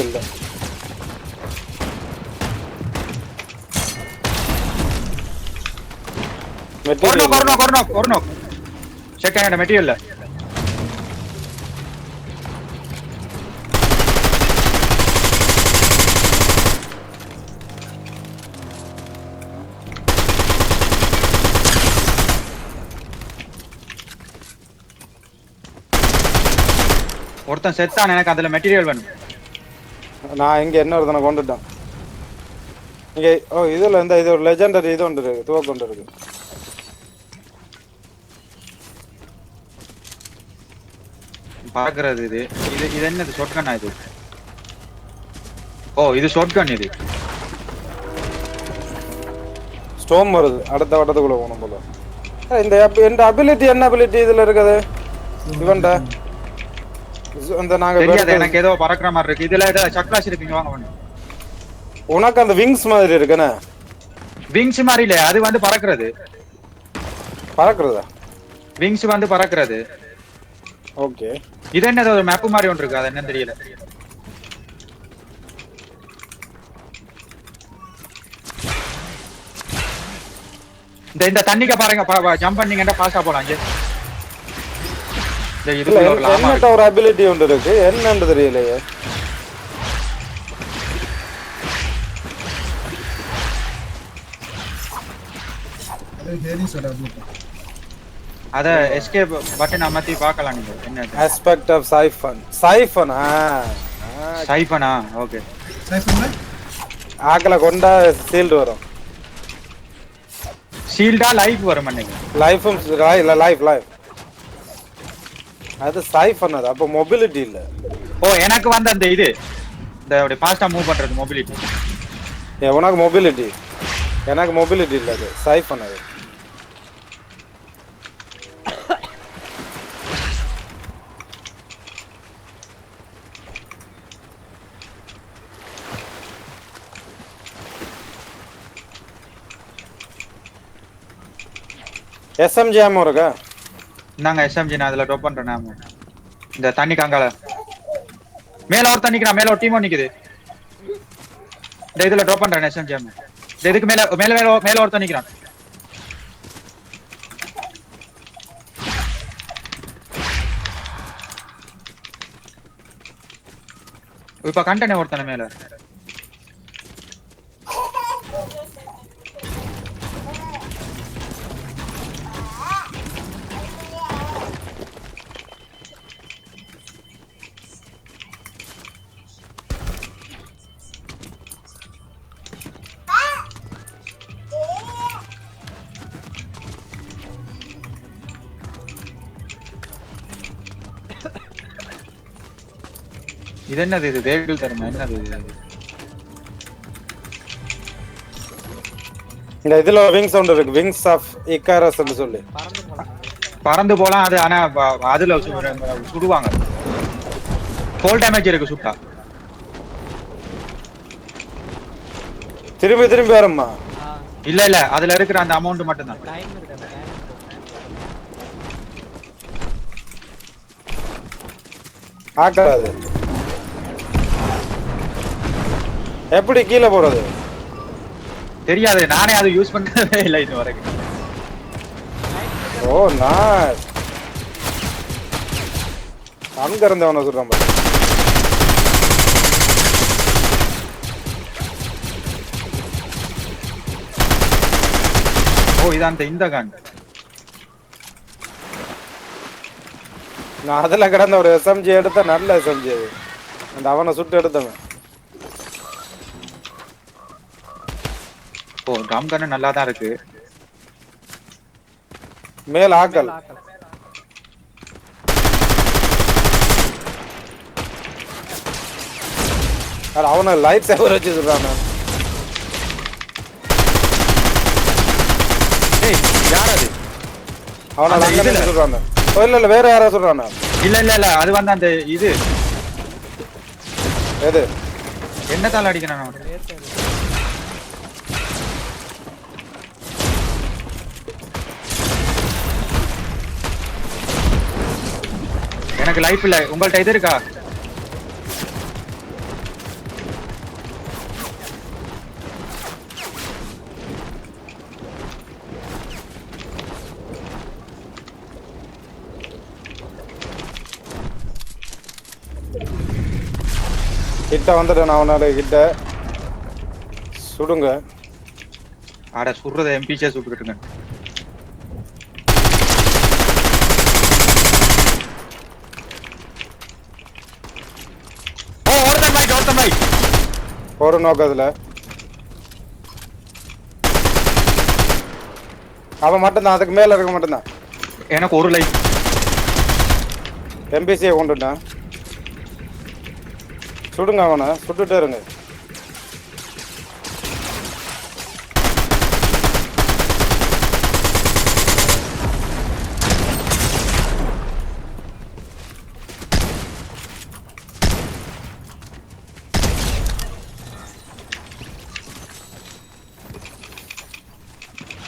இல்ல corona check ஆகிட்ட material ஒருத்தன் செத்தான். எனக்கு அதுல மெட்டீரியல் வேணும். நான் இங்க என்ன ஒருத்தனை கொண்டுட்டேன் இங்க. ஓ இதுல இந்த இது ஒரு லெஜெண்டரி இது ஒன்று இருக்கு, துவக்கு ஒன்று இருக்கு. பார்க்கறது இது இது இது என்னது ஷாட்கன்? இது ஓ இது ஷாட்கன். இது ஸ்டோம் வருது, அடுத்த வட்டத்துக்குள்ள போகணும் போல. இந்த அபிலிட்டி என்ன அபிலிட்டி இதுல இருக்குது இவன்ட? அந்த நாங்க எனக்கு ஏதோ பறக்கிற மாதிரி இருக்கு. இதுல ஏதோ சக்லாஸ் இருக்குங்க, வாங்க வாங்க. உனக்கு அந்த விங்ஸ் மாதிரி இருக்குன்னு? விங்ஸ் மாதிரி இல்ல, அது வந்து பறக்கிறது. பறக்கிறதா? விங்ஸ் வந்து பறக்கிறது. ஓகே. இது என்ன ஒரு மேப் மாதிரி ஒன்று இருக்கு, அது என்ன தெரியல. இந்த தண்ணிக்க பாருங்க, ஜம்ப் பண்ணீங்கன்னா ஃபாஸ்டா போலாம். என்ன ஒரு அபிலிட்டி ஒன்று இருக்கு, என்னன்னு தெரியலையே. அத எஸ்கேப் பட்டன் அமர்த்தி பார்க்கலாம் நீங்க. என்ன aspect of siphon? சைஃபனா? ஓகே. ஆக்கல கொண்டா ஷீல்ட் வரும். ஷீல்டா லைஃப் வரும் அன்னைக்கு. லைஃபும் லைஃப் அது சைஃபன். அது அப்ப மொபிலிட்டி இல்ல. ஓ எனக்கு வந்து அந்த இது இந்த அப்படியே ஃபாஸ்டா மூவ் பண்றது மொபிலிட்டி. உனக்கு மொபிலிட்டி, எனக்கு மொபிலிட்டி இல்ல. அது சைஃபன். அது எஸ்எம்ஜி ஆமோ இருக்கா? நாங்க எஸ்எம்ஜி நான் அதுல ட்ராப் பண்றேன். நாம இந்த தண்ணி கங்கால மேல ஒரு தண்ணிக்கு மேல ஒரு டீம் நிக்குது. இந்த இதுல ட்ராப் பண்றேன் எஸ்எம்ஜி ஆமோ. இந்த இதுக்கு மேல மேல மேல ஒரு தண்ணிக்குறான். இப்ப கண்டனே ஒருத்தன மேல. இது என்னது? இது வேகிள் தருமா? என்னது இது? இந்த இதுல விங் சவுண்ட் இருக்கு, விங்ஸ் ஆஃப் இக்காரஸ் ன்னு சொல்லி. பறந்து போலாம் அது. ஆனா அதுல சுடுவாங்க. ஃபுல் டேமேஜ் இருக்கு சுட்டா. திரும்பி வரும்மா? இல்ல அதுல இருக்கிற அந்த அமௌண்ட் மட்டும் தான். ஆக்காது. எப்படி கீழே போறது தெரியாது. நானே அதை யூஸ் பண்ணவே இல்லை இது வரைக்கும். ஓ நான் அங்க இருந்தவன சொல்றேன் பாரு. ஓ இதான் இந்த கன். நான் அதுல கிடந்த ஒரு எஸ்எம்ஜி எடுத்த, நல்ல எஸ்எம்ஜி அது. அந்த அவனை சுட்டு எடுத்தவன். ஓ ட்ரம் கன் நல்லா தான் இருக்கு. மேல் ஆக்கல். அவனை லைட் சேவர் வச்சு சொல்றான். ஏய் யார் அது? அவனை அங்க சொல்றான். இல்ல வேற யாரோ சொல்றானா? இல்ல அது வந்து அந்த இது எது என்ன தால அடிக்கிறான்? எனக்கு லைஃப் இல்ல. உங்கள்ட்ட இது இருக்கா? கிட்ட வந்துட்டேன் நான் அவனால கிட்ட சுடுங்க. ஆட சுடுறத எம்பிச்சே சுட்டுக்கிட்டுங்க. ஓ ஒருத்தன் பை ஒரு நோக்கத்துல அவன் மட்டும்தான், அதுக்கு மேல இருக்க மட்டும்தான். எனக்கு ஒரு லைஃப். எம்பிசியை கொண்டுட்டான். சுடுங்க அவனை, சுட்டுட்டே இருங்க.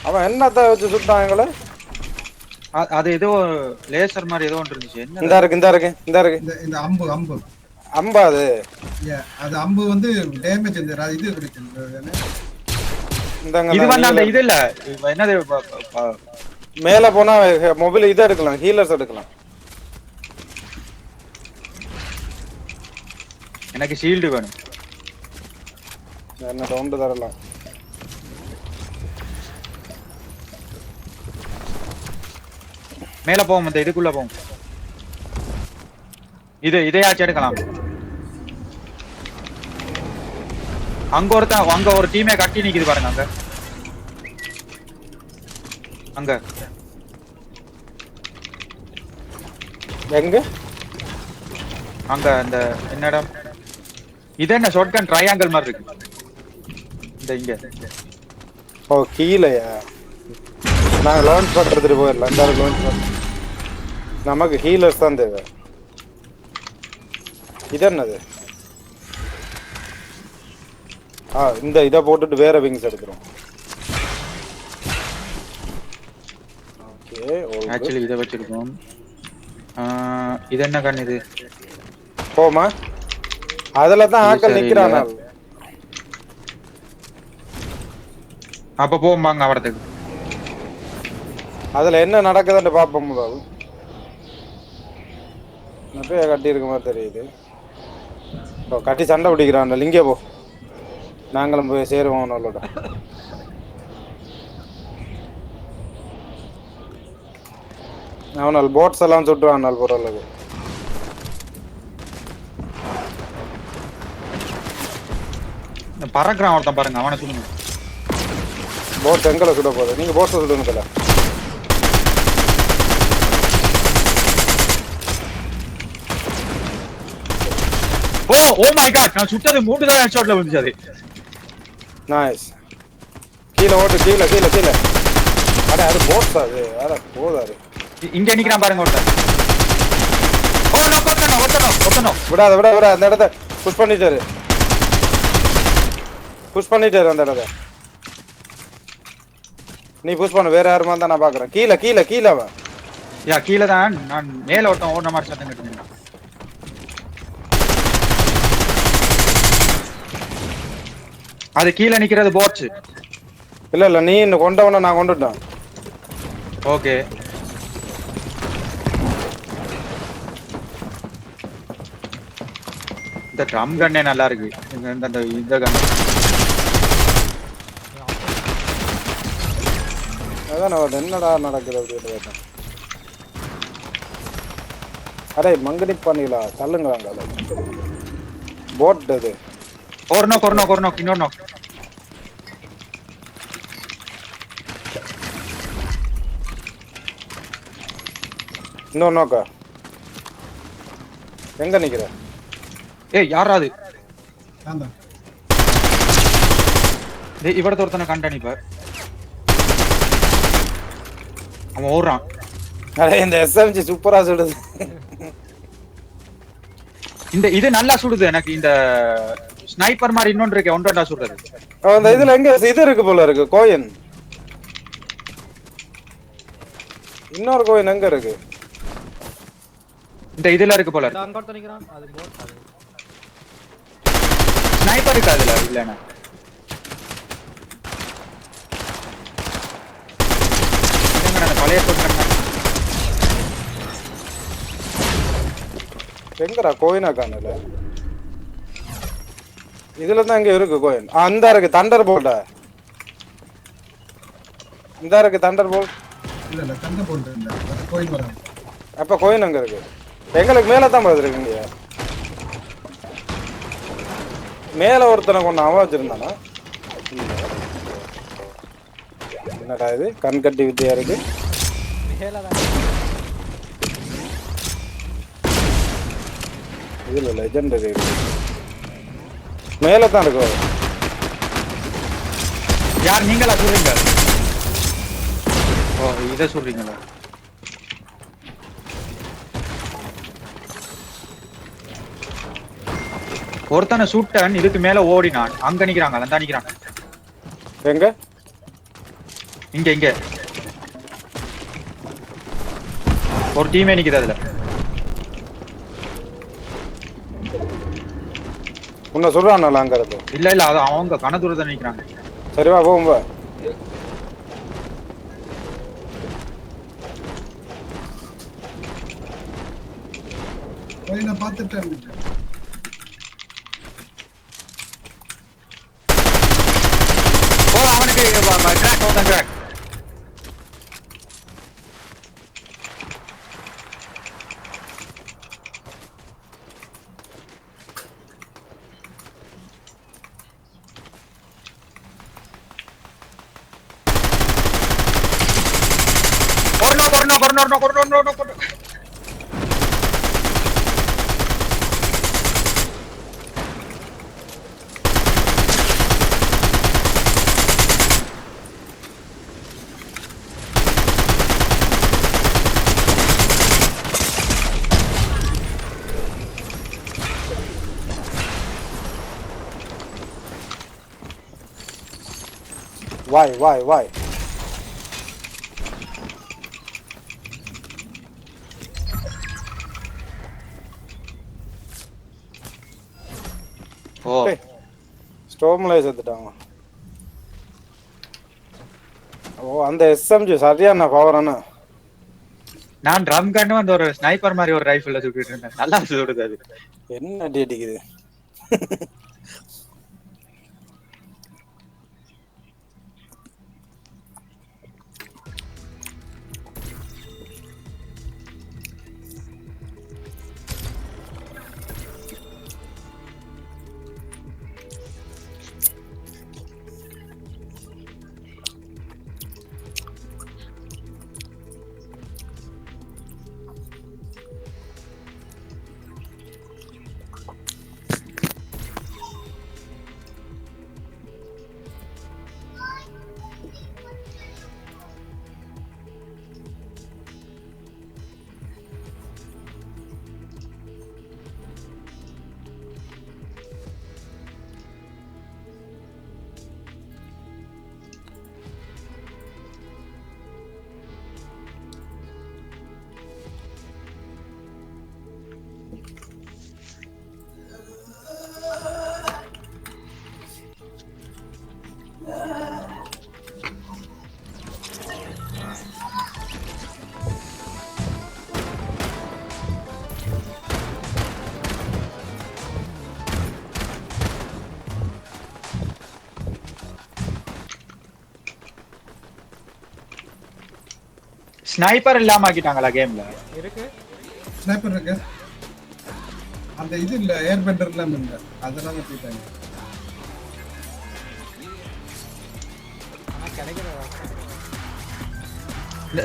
அவன் என்னத்த வச்சு சுட்டான் எங்களை? அது ஏதோ லேசர் மாதிரி ஏதோ ஒன்று இருந்துச்சு. என்ன இந்த இருக்கு இந்த இருக்கு இந்த இருக்கு இந்த அம்பு அம்பு அம்பா அது? அது அம்பு வந்து டேமேஜ் இந்த இது கிடைச்சு. இது வந்து அந்த இது இல்ல என்னது மேல போனா மொபைல் இதை எடுக்கலாம், ஹீலர்ஸ் எடுக்கலாம். எனக்கு ஷீல்டு வேணும். என்ன ரவுண்டு தரலாம். மேல போவோம், இந்த இதுக்குள்ள போவோம். இதையாச்சும் எடுக்கலாம். அங்க ஒரு டீமே கட்டி நிக்குது பாருங்க. அங்க எங்க அங்க அந்த என்னடா இது என்ன ஷாட்கன் ட்ரையாங்கிள் மாதிரி இருக்கு. இங்க ஓ கீழயா? நாங்க லான்ச் பண்றதுட்டு போயிடலாம். இந்த லான்ச் பண்ண நமக்கு ஹீலர்ஸ் தான் தேவை. இது என்னது? இந்த இதை போட்டுட்டு வேற விங்ஸ் எடுக்கிறோம். ஓகே ஆக்சுவலி இதை வச்சிருக்கோம். இது என்ன கண் இது? போமா அதுல தான் ஆக்கள் நிக்கிறானா? அப்ப போவாங்க அவரத்துக்கு. அதுல என்ன நடக்குதுன்னு பாப்போம். முதல் நிறைய கட்டி இருக்க மாதிரி தெரியுது. கட்டி சண்டை பிடிக்கிறான். லிங்கே போ, நாங்களும் போய் சேருவோம் அவனோட. அவனால் போட்ஸ் எல்லாம் சுட்டுவான் பொருளுக்கு. பறக்குறான் ஒருத்தன் பாருங்க, அவனை சொல்லுங்க. போட்ஸ் எங்களை சுட போகுது, நீங்க போட்ஸை சுடுங்க. ஓ மை காட், நான் சுட்டது 3 தான் ஹெட்ஷாட்ல வந்துச்சு. அது நைஸ். கீழ ஓட்டு, கீழ கீழ கீழ. அட அது போட்ஸ் அது. அட போதாரு. இங்க நிக்கிறான் பாருங்க ஒருத்தன். ஓ நோ ஒருத்தனோ. விடாத விட விட அந்த இடத்தை புஷ் பண்ணிட்டாரு. புஷ் பண்ணிட்டாரு அந்த இடத்தை. நீ புஷ் பண்ண, வேற யாருமா தான் நான் பாக்குறேன். கீழ கீழ கீழ அவன். கீழ தான். நான் மேல ஒருத்தன் ஓடுன மாதிரி சத்தம் கேட்டுங்க. அது கீழ நிக்கிறது போட்ஸ். இல்ல நீ இன்னும் கொண்டவன நான் கொண்டுட்டேன். ஓகே இந்த ட்ரம் கன்னே நல்லா இருக்கு. இந்த கன் அதான் என்னடா நடக்குது அப்படின்னு கேட்டேன். அரே மங்கடி பண்ணிங்களா? தள்ளுங்களாங்க போட். அது ஒரு நோக் இன்னொரு நோக். இன்னொரு நோக்கா? எங்க நிக்கிற? ஏய் யாராது? ஆமா இவரது ஒருத்தனை கண்டானி இப்ப அவன் ஓடுறான். அரே இந்த எஸ்எம்ஜி சூப்பரா சுடுது. இது நல்லா சுடுது. எனக்கு இந்த ஸ்னைப்பர் மாதிரி இன்னொன்று இருக்கு, ஒன்றா சுடுறது. அந்த இதுல எங்க இது இருக்கு போல இருக்கு, கோயின். இன்னொரு கோயின் எங்க இருக்கு? இந்த இதுல இருக்கு போல இருக்கு. அங்க ஒருத்தன் நிக்கிறான். அது போட். அது ஸ்னைப்பர் இருக்கு அதுல. இல்லனா என்னங்க அந்த பழைய போட்றேன். எங்கடா கோயினா காணல? இதுல தான் இங்க இருக்கு கோயின். அந்த இருக்கு தண்டர் போல்டா. இந்த இருக்கு தண்டர் போல். இல்ல இல்ல தண்டை போட்டு இல்ல கோயில் வராது. அப்ப கோயின் அங்க இருக்கு. எங்களுக்கு மேல தான் பாத்துருக்கீங்க. மேல ஒருத்தனை கொண்டு அவன் வச்சிருந்தானா? என்னடா இது கண் கட்டி வித்தியா இருக்கு. இதுல லெஜெண்ட் இருக்கு. மேல தான் இருக்கு. யார் நீங்களா சொல்றீங்க? ஓ இதை சொல்றீங்களா? ஒருத்தனை சூட்டன் இதுக்கு மேல ஓடினான். அங்க நிக்கிறாங்க, அந்த நிக்கிறாங்க. எங்க? இங்க இங்க ஒரு டீமே நிக்குது அதுல. உன்னை சொல்றான்ல அங்க இருக்கு. இல்ல இல்ல அது அவங்க கனதூரத்தை நிக்கிறாங்க. சரிவா போகும் பா. கோயிலை பார்த்துட்டேன். ஓ அவனுக்கு கிராக் ஓதான் கிராக். Corona Why? ஓ ஸ்டோம்ல செத்துட்டாங்க. ஓ அந்த எஸ்எம்ஜி சரியான பவரான. நான் ட்ரம் கன்னு அந்த ஒரு ஸ்னைப்பர் மாதிரி ஒரு ரைஃபிள்ல சுட்டுட்டு இருந்தேன். நல்லா சுடுது அது. என்ன அடி அடிக்குது. ஸ்னைப்பர் இல்லாம ஆக்கிட்டாங்களா கேம்ல? இருக்கு ஸ்னைப்பர் இருக்கு. அந்த இது இல்ல ஏர் பெண்டர் எல்லாம் இல்ல. அதனால போயிட்டாங்க. ஆனா கிடைக்கிறதா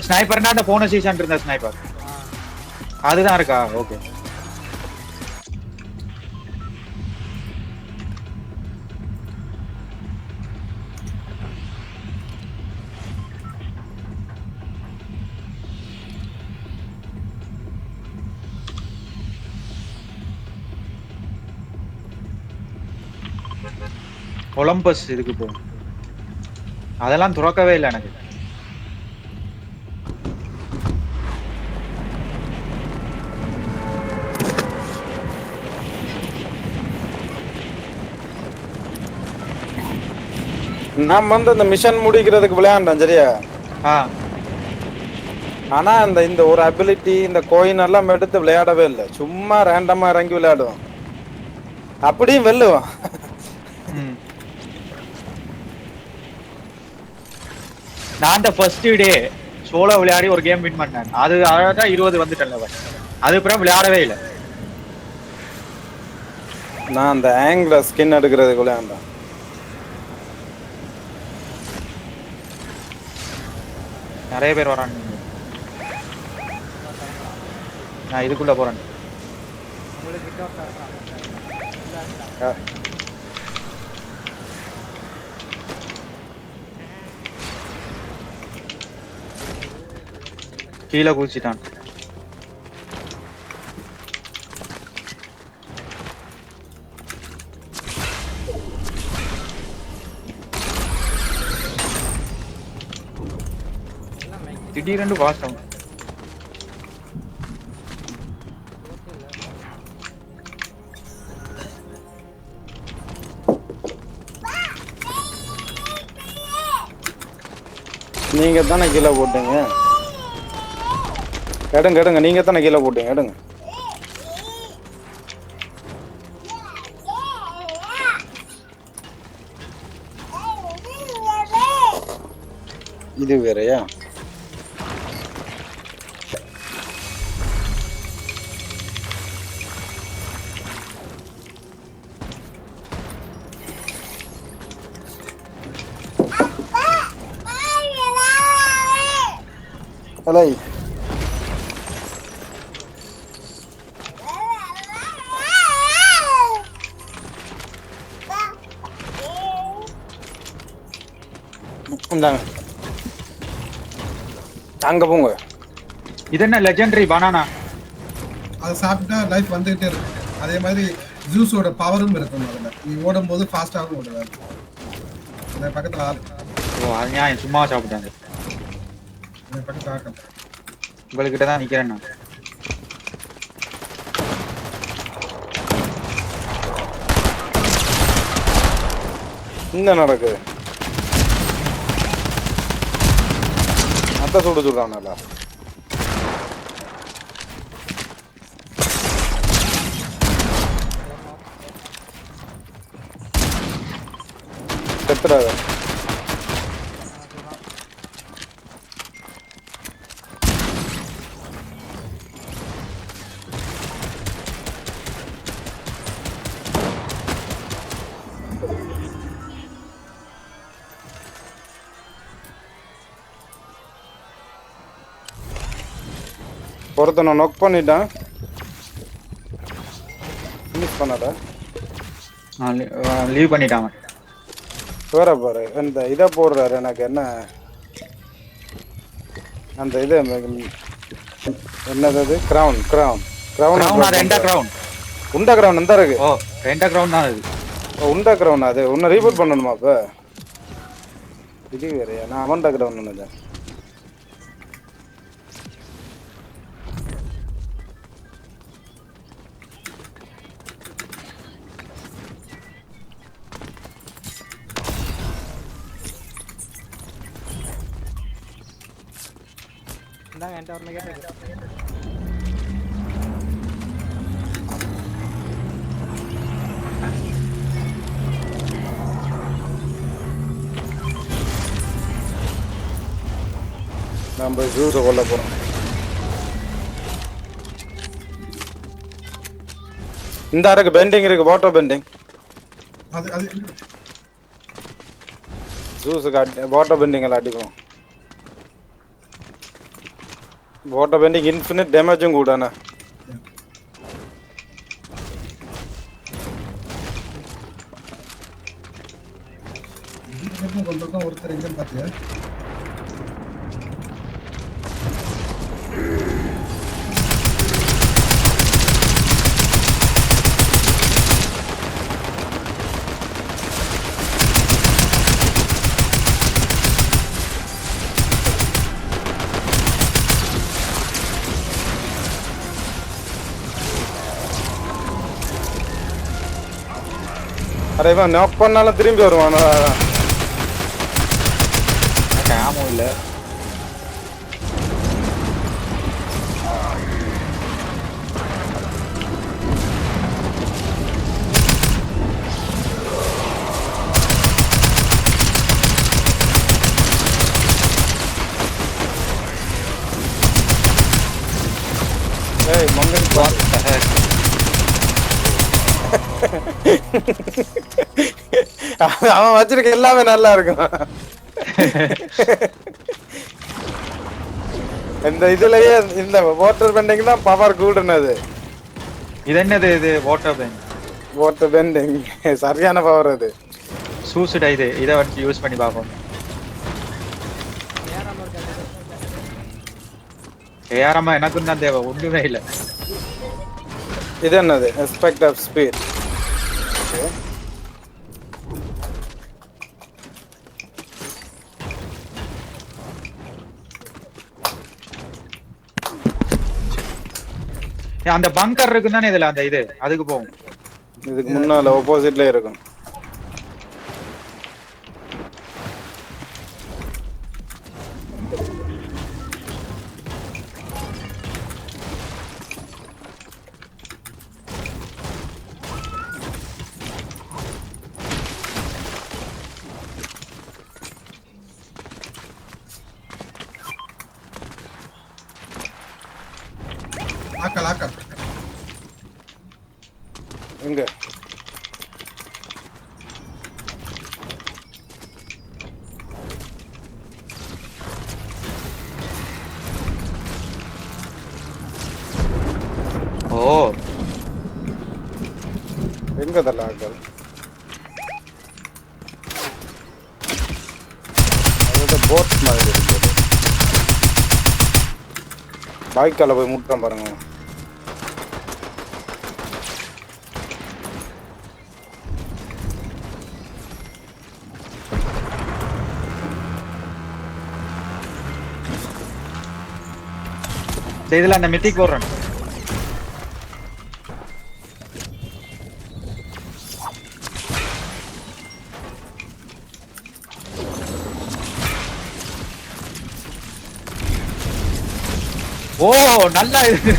ஸ்னைப்பர்னா அந்த போன சீசன் இருந்த ஸ்னைப்பர் அதுதான் இருக்கா? ஓகே. ஒலம்பஸ் இதுக்கு போ. அதெல்லாம் துறக்கவே இல்லை எனக்கு. நான் வந்து அந்த மிஷன் முடிக்கிறதுக்கு விளையாண்டேன் சரியா. ஆனா இந்த ஒரு அபிலிட்டி இந்த கோயின் எல்லாம் எடுத்து விளையாடவே இல்லை. சும்மா ரேண்டமா இறங்கி விளையாடுவோம். அப்படியும் வெல்லுவோம். ம். நான் அந்த ஃபர்ஸ்ட் டே சோலோ விளையாடி ஒரு கேம் வின் பண்ணேன். அது அழகா 20 வந்துட்டேன் லெவல். அதுக்கப்புறம் விளையாடவே இல்லை. நான் அந்த ஆங்கில ஸ்கின் எடுக்கிறதுக்குள்ள அந்த நிறைய பேர் வரானுங்க. நான் இதுக்குள்ள போறேன். உங்களுக்கு கிட்ட ஒருத்தர் கீழே குதிச்சிட்டான். திடீரென்று ஃபாஸ்ட் ஆகும். நீங்க தானே கீழே போட்டீங்க. எடுங்க எடுங்க, நீங்க தானே கீழே போட்டீங்க, எடுங்க. இது வேறயா? அலை இந்தாங்க, அங்க போங்க. இது என்ன லெஜெண்டரி பனானா? அதை சாப்பிட்டா லைஃப் வந்துகிட்டே இருக்கு. அதே மாதிரி ஜூஸோட பவரும் இருக்கும் அதுல. நீ ஓடும் போது ஃபாஸ்டாகவும் ஓடுவாரு. இந்த பக்கத்துல ஆள், ஓ அது நான் சும்மா சாப்பிட்டாங்க. இந்த பக்கத்துல ஆட்டம். உங்ககிட்ட தான் நிக்கிறேன் நான். என்ன நடக்குது? அத்தை சுடு சுடுறானல்ல. செத்துறாங்க. ஒருத்தனை நொக் பண்ணிட்டான். ஃபினிஷ் பண்ணல. லீவ் பண்ணிட்டாங்க. வேற பாரு, இந்த இதை போடுறாரு. எனக்கு என்ன அந்த இது என்னது அது? கிரவுன் கிரவுன் கிரவுன் ரெண்டா கிரவுன். உண்டா கிரவுன் எந்த இருக்கு? ஓ ரெண்டா கிரவுன் தான் அது. உண்டா கிரவுன் அது உன்னை ரீபூட் பண்ணணுமா? அப்ப இது வேறையா? நான் அவன்டா கிரவுன் நினைச்சேன். இந்தாங்க என்கிட்ட ஒரு மெகா இருக்கு. நம்ம ஜூஸை கொல்ல போறோம். இந்த இருக்கு பெண்டிங் இருக்கு, வாட்டர் பெண்டிங். அது அது ஜூஸுக்கு வாட்டர் பெண்டிங் எல்லாம் அடிக்கணும். வாட்டர் பெண்டிங் இன்ஃபினிட் டேமேஜும் கூடண்ணா. கொண்டிருக்கோம். ஒருத்தர் எங்கன்னு பார்த்தியா? அரே இவன் நாக் பண்ணாலும் திரும்பி வருவான். ஆமும் இல்லை. ஏய் மங்கன் What the heck? அவன் வச்சிருக்க எல்லாமே நல்லா இருக்கும். இந்த இதுலயே இந்த வாட்டர் பெண்டிங் தான் பவர் கூடுனது. இது என்னது இது வாட்டர் பென்? வாட்டர் பெண்டிங் சரியான பவர் அது. சூசுடா இது. இதை வச்சு யூஸ் பண்ணி பார்ப்போம். ஏஆரமா எனக்கும் தான் தேவை, ஒன்றுமே இல்லை. இது என்னது? Aspect of speed. அந்த பங்கர் இருக்குன்னு தானே இதுல அந்த இது அதுக்கு போகும். இதுக்கு முன்னால ஆப்போசிட்ல இருக்கும். ஆக்கல் எங்க? ஓ எங்க தல ஆக்கள்? அது போட் மாதிரி இருக்கு. பைக்கால போய் முட்டான் பாருங்க. இதுல அந்த மித்திக் போடுறேன். ஓ நல்லா இது.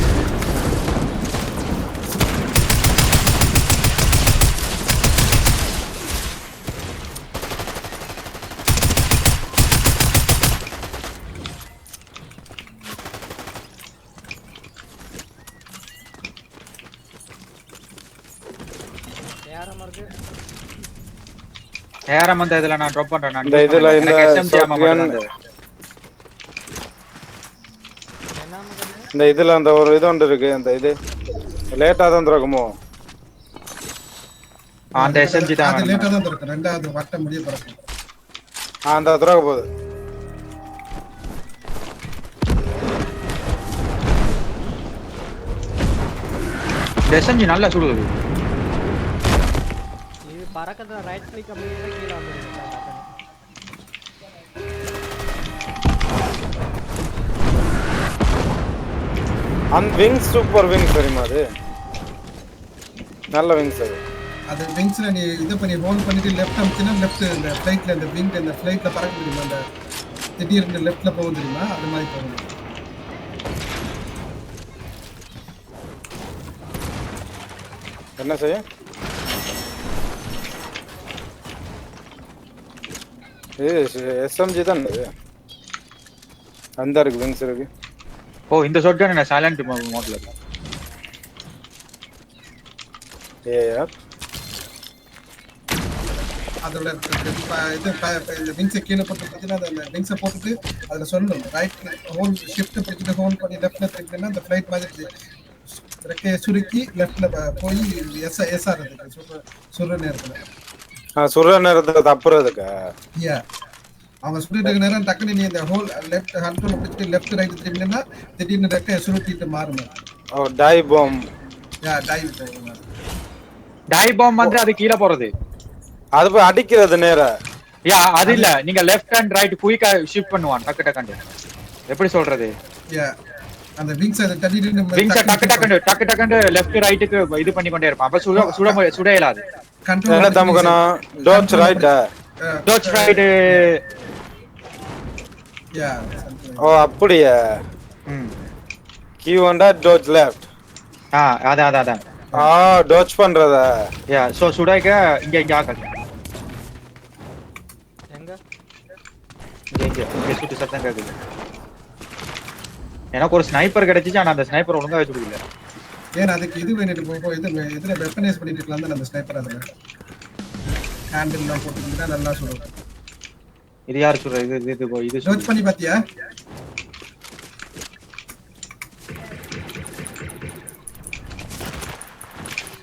ஏஆரம் அந்த இதுல நான் ட்ராப் பண்றேன். நான் இந்த இதுல இந்த என்ன இந்த இதுல அந்த ஒரு இது ஒன்று இருக்கு. அந்த இது லேட்டா தான் திறக்குமோ? அந்த எஸ்எம்ஜி தான் அது லேட்டா தான் இருக்கு. ரெண்டாவது வட்ட முடிய போறது. அந்த திறக்க போகுது. எஸ்எம்ஜி நல்லா சுடுது. இது பறக்கத ரைட் கிளிக் அப்படியே கீழ வந்துருச்சு. அந்த விங்ஸ் சூப்பர் விங்ஸ் தெரியுமா? அது நல்ல விங்ஸ். அது விங்ஸ்ல நீ இது பண்ணி ஹோல்ட் பண்ணிட்டு லெஃப்ட் அமுத்தினா லெஃப்ட் இந்த ஃளைட்ல இந்த விங் இந்த ஃளைட்ல பறக்க முடியுமா? அந்த திடீர்னு லெஃப்ட்ல போகும் தெரியுமா? அது மாதிரி போகும். என்ன செய்ய? எஸ்எம்ஜி தான் அந்த இருக்கு, விங்ஸ் இருக்கு. ஓ இந்த ஷாட்கன் என்ன சைலண்ட் மோட்ல இருக்கு. ஏஆர் அதோட இது இந்த விங்ஸை கீழே போட்டு பார்த்தீங்கன்னா அந்த விங்ஸை போட்டுட்டு அதில் சொல்லணும் ரைட் ஹோல் ஷிஃப்ட் பிடிச்சிட்டு ஹோல்ட் பண்ணி லெஃப்ட்ல திருப்பினா அந்த ஃப்ளைட் மாதிரி ரெக்கையை சுருக்கி லெஃப்ட்ல போய் எஸ்ஆர் இருக்கு சுடுற நேரத்தில். சுடுற நேரத்தில் தப்புறதுக்கா? யா அவங்க சுட்டுட்டு இருக்க நேரம் டக்குனு நீ இந்த ஹோல் லெஃப்ட் கண்ட்ரோல் பிடிச்சிட்டு லெஃப்ட் ரைட் திரும்பினா திடீர்னு ரெக்கையை சுருட்டிட்டு மாறணும். ஓ டை பாம். யா டைவ் போகணும். டை பாம் வந்து அது கீழே போறது. அது போய் அடிக்கிறது நேரா. யா அது இல்ல, நீங்க லெஃப்ட் அண்ட் ரைட் குயிக்கா ஷிஃப்ட் பண்ணுவான் டக்கு டக்குன்னு. எப்படி சொல்றது? யா அந்த விங்ஸ் அத தள்ளிட்டு நம்ம விங்ஸ் டக்கு டக்குன்னு லெஃப்ட் ரைட்டுக்கு இது பண்ணி கொண்டே இருப்பான். அப்ப சுட இயலாது. என்ன தமக்கணும்? டோட்ச் ரைட்டா? டோட்ச் ரைட். யா ஓ அப்படியே. கீ1 டோட்ச் லெஃப்ட். அதான் டோட்ச் பண்றதா? யா சோ சுடாய்க்க இங்க ஆக்கல். இங்க சுட்டு சத்தம் கேக்குது. எனக்கு ஒரு ஸ்னைப்பர் கிடைச்சிச்சு, ஆனா அந்த ஸ்னைப்பர் ஒழுங்கா வச்சு கொடுக்கல. ஏன் அதுக்கு இது வேணிட்டு போய் இது இதுல வெப்பனைஸ் பண்ணிட்டு இருக்கலாம் தானே அந்த ஸ்னைப்பர். அதுல ஹேண்டில் எல்லாம் போட்டுக்கிட்டா நல்லா சொல்லுவோம். இது யார் சொல்ற? இது சர்ச் பண்ணி பாத்தியா?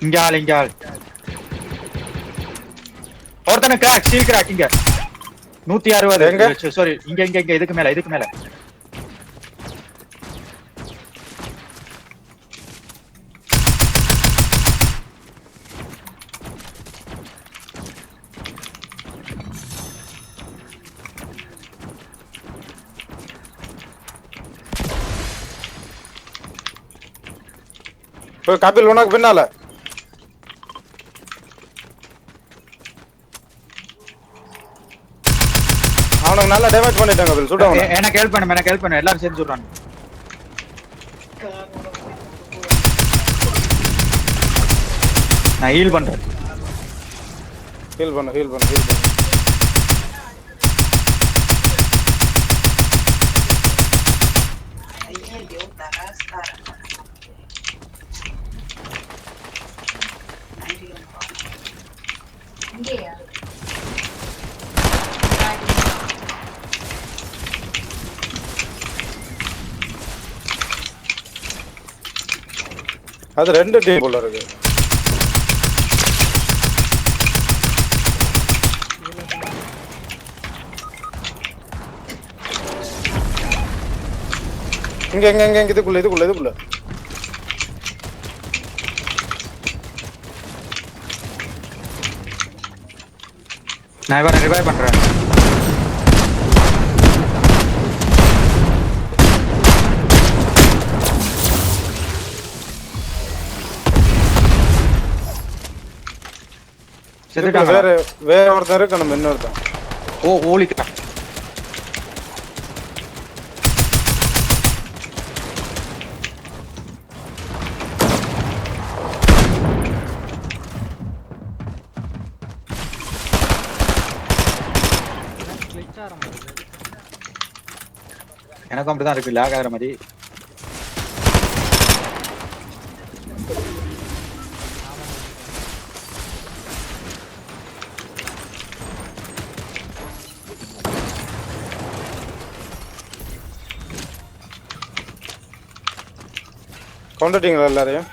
இங்க ஆள் ஒருத்தன கிராக், ஸ்டீல் கிராக் இங்க 160. சாரி, இங்க இதுக்கு மேல கபில் உனக்கு பின்னால அவனுக்கு நல்லா டேமேஜ் பண்ணிட்டாங்க கபில். சுடுவாங்க. எனக்கு ஹெல்ப் பண்ணு எல்லாரும் சேர்ந்து சுடுறாங்க. நான் ஹீல் பண்றேன். ஹீல் பண்ணு. அது 2 டீம் போல இருக்கு. இங்க இதுக்குள்ள நான் இவரை ரிவைவ் பண்றேன். வேற ஒருத்தர் இருக்கு, நம்ம இன்னொருத்தன். ஓலிக்கா எனக்கும் அப்படிதான் இருக்கு, லேக் ஆகிற மாதிரி. கொண்டுட்டீங்களா எல்லாரையும்?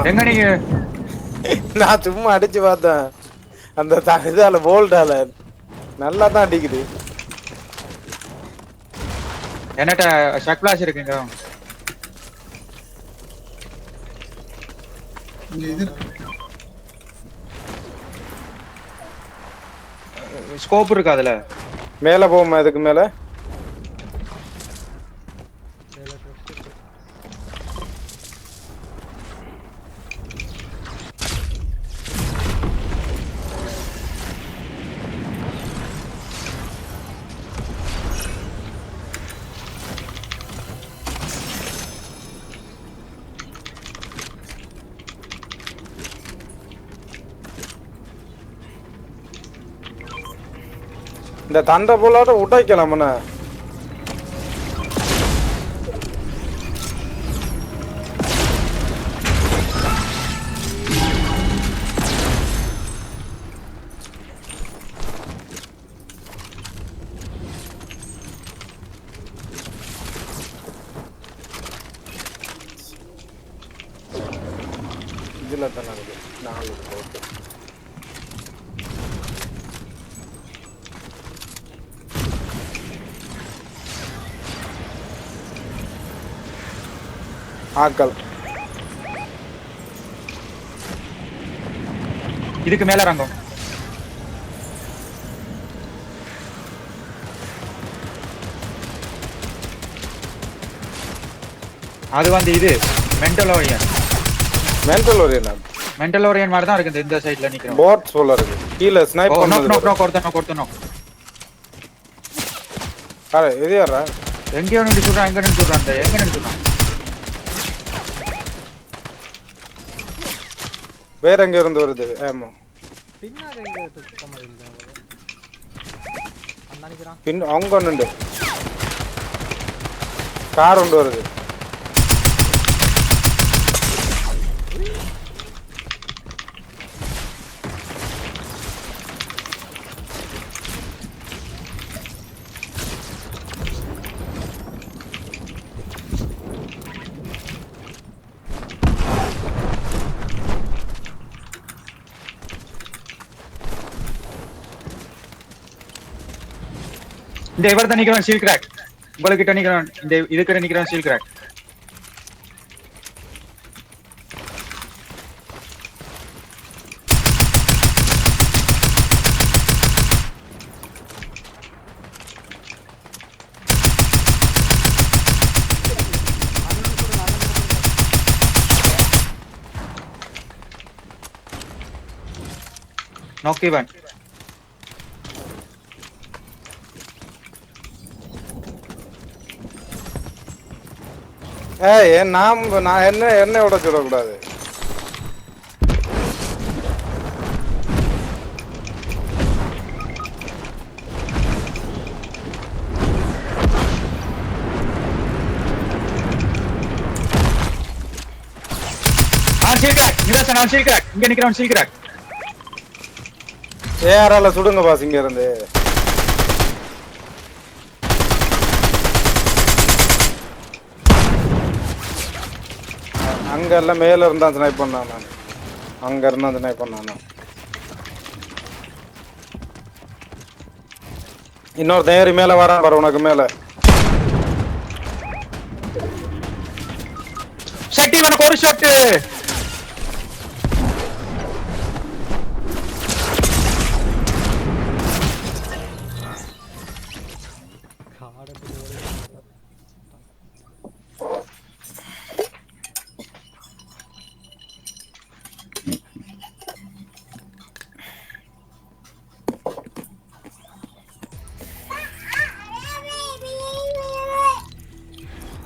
எங்க நீங்க? நான் சும்மா அடிச்சு பார்த்தேன். அந்த இதால போல்டால நல்லா தான் அடிக்குது. என்னட்ட ஷாக் ஃபிளாஷ் இருக்குங்க. ஸ்கோப் இருக்கு அதுல. மேல போமா, இதுக்கு மேல இந்த தண்டை போலாட்ட உடைக்கலாமண்ணா. இதுல தான் நடக்குது. 4 போட்டு ஆக்கள் இதுக்கு மேல ரங்கம். அது வந்து இது மென்டல் ஓரியன் மாதிரி தான் இருக்கு. இந்த சைடுல நிக்கிறோம். போட் போல இருக்கு. கீழ ஸ்னைப் பண்ணது. நோ கொடுத்தனோ. அரே இது யாரா? எங்கேயோ நின்று சொல்றான், எங்க நின்று சொல்றான், எங்க நின்று சொல்றான். வேற எங்க இருந்து வருது? ஆமா பின்னாடி எங்க சுத்த மாதிரி இல்லை அந்த நினைக்கிறான். பின் அவங்க ஒண்ணுண்டு. கார் ஒன்று வருது. இந்த இவர் தான் நிக்கிறோம் சீல் கிராக். உங்களுக்கு நிக்கிறோம், இந்த இதுக்கிட்ட நிக்கிறோம் சீல் கிராக். நோக்கி வன். நான் என்ன விட சொல்லக்கூடாது. இங்க நிக்கிறவன் சீல் கிராக். ஏஆரால சுடுங்க பாஸ் இங்க இருந்து. அங்க எல்லாம் மேல இருந்தா ஸ்னைப் பண்ணான் நான். அங்க இருந்தா ஸ்னைப் பண்ணான் நான். இன்னொரு தேரி மேல வரான் பாரு உனக்கு மேல. சட்டி உனக்கு ஒரு ஷாட்.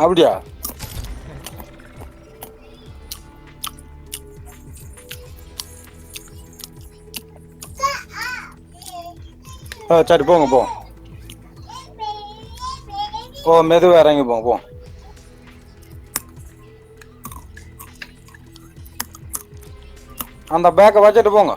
அப்படியா? சரி போங்க போ. மெதுவாக இறங்கி போங்க போ. அந்த பேக்கை வச்சுட்டு போங்க.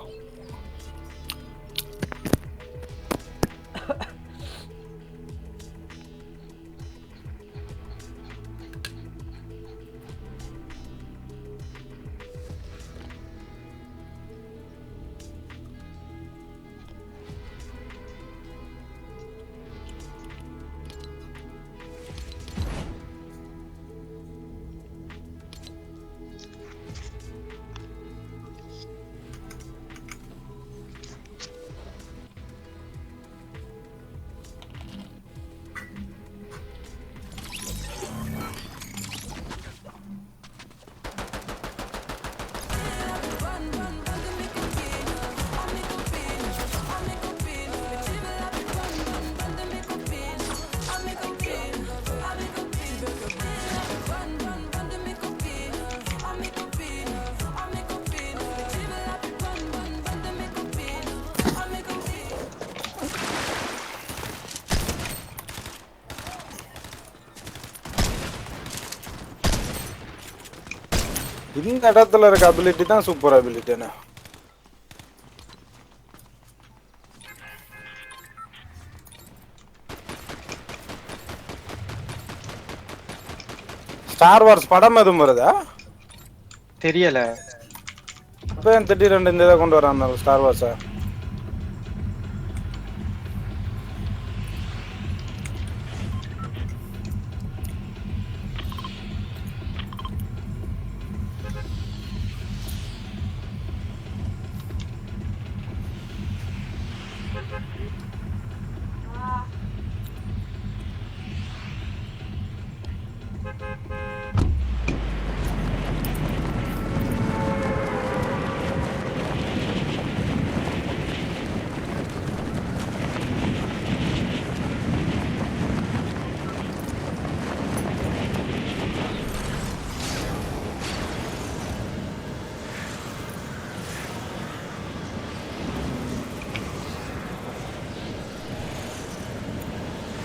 இந்த இடத்துல இருக்க அபிலிட்டி தான் சூப்பர் அபிலிட்டின்னு. ஸ்டார் வார்ஸ் படம் எதுவும் வருதா தெரியல. இப்போ திடீரெண்டு இந்த இதை கொண்டு வரான் ஸ்டார் வார்ஸை.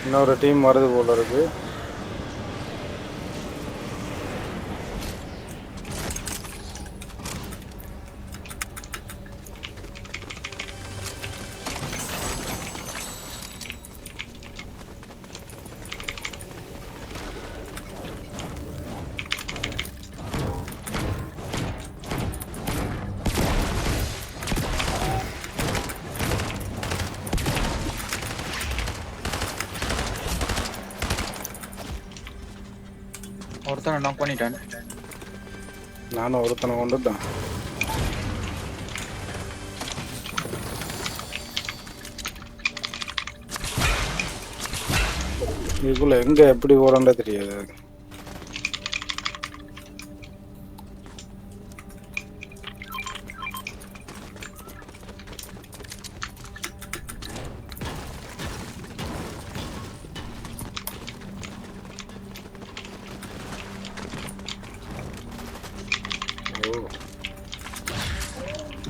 இன்னொரு டீம் வருது போல இருக்கு. ஒருத்தனை நாக் பண்ணிட்டேன். நானும் ஒருத்தனை கொண்டுட்டேன். இதுக்குள்ள எங்க எப்படி ஓடண்டே தெரியாது.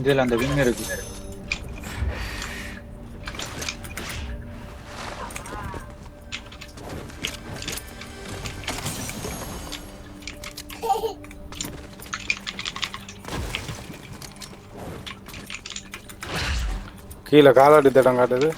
இதுல அந்த விங் இருக்கு. கீழே காலாடி தடம் காட்டுது.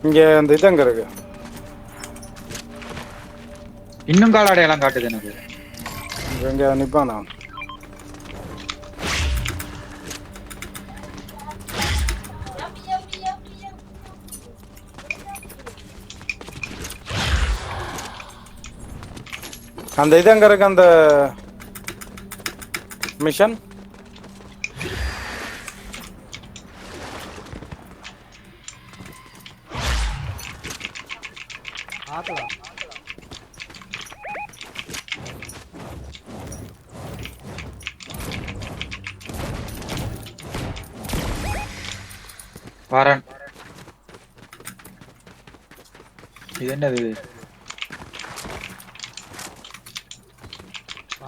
இங்க அந்த இது அங்க இருக்கு. இன்னும் கால அடையாளம் காட்டுது எனக்கு. எங்க நிப்பானா? அந்த இது அங்க இருக்கு. அந்த மிஷன் ஆத்தலா வரேன். இது என்னது?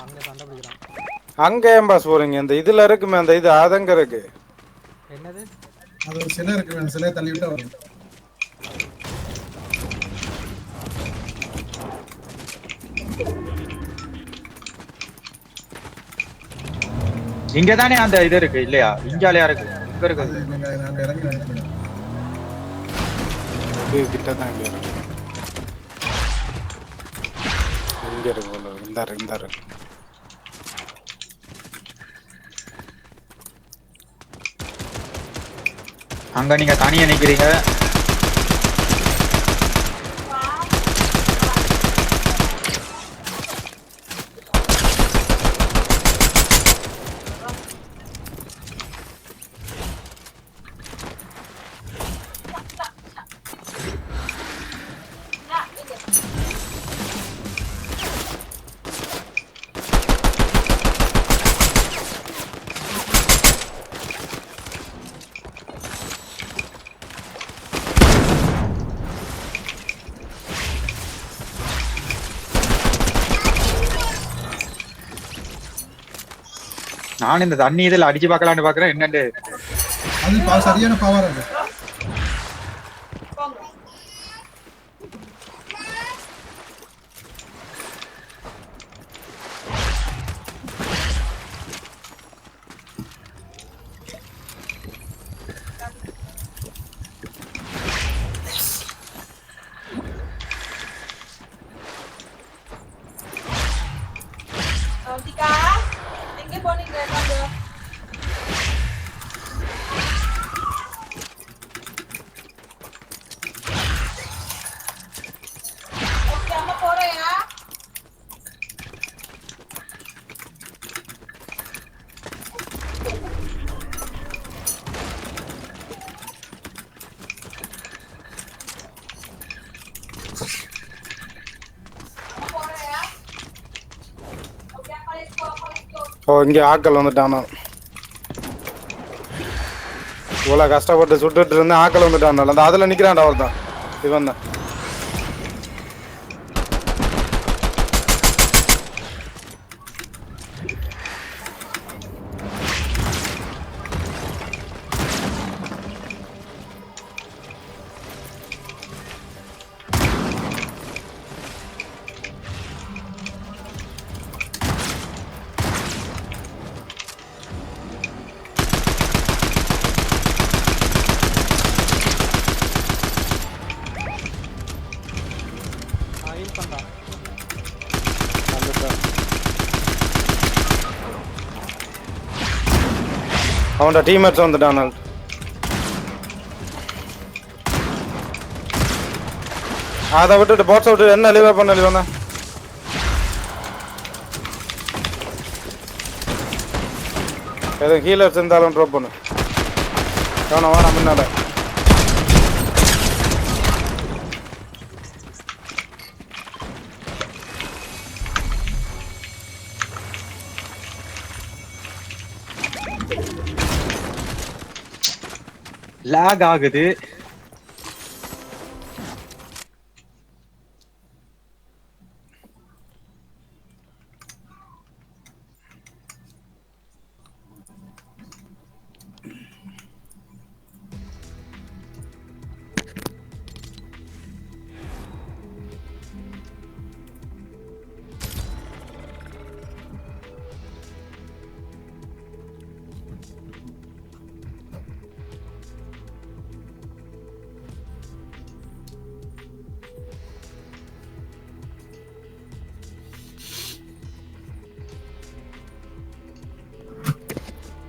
அங்க சண்டை பிடிக்கிறான். அங்க ஏன் பாஸ் போறீங்க? அந்த இதுல இருக்குமே அந்த இது அதங்க இருக்கு. என்னது? அது ஒரு சிலை இருக்கு, அந்த சிலையை தள்ளி விட்டா வரும். இங்கதானே அந்த இது இருக்கு இல்லையா? இங்காலயா இருக்கு. இங்க இருக்கு. அது நாங்க இறங்கி நினைக்கிறோம். இது கிட்ட தான் இங்க இருக்கு. இங்க இருக்கு போல. இந்த இருக்கு. அங்க நீங்க தனியா நிக்கிறீங்க. நான் இந்த தண்ணி இதில் அடிச்சு பார்க்கலான்னு பாக்குறேன். என்னண்டு அது சரியான பவர் அது. ஓ இங்க ஆக்கள் வந்துட்டானா? இவ்வளவு கஷ்டப்பட்டு சுட்டுட்டு இருந்தேன். ஆக்கள் வந்துட்டான். அந்த அதுல நிக்கிறான்டா ஒருத்தான். இவன் தான். அவனோட டீம்மேட்ஸ் வந்துட்டான். அதை விட்டுட்டு பாட்ஸ் விட்டு என்ன லீவ் பண்ண லீவ் ஏதோ ஹீலர்ஸ் இருந்தாலும் ட்ராப் பண்ணு. அவனை வாடா முன்னாட. லாக் ஆகுது.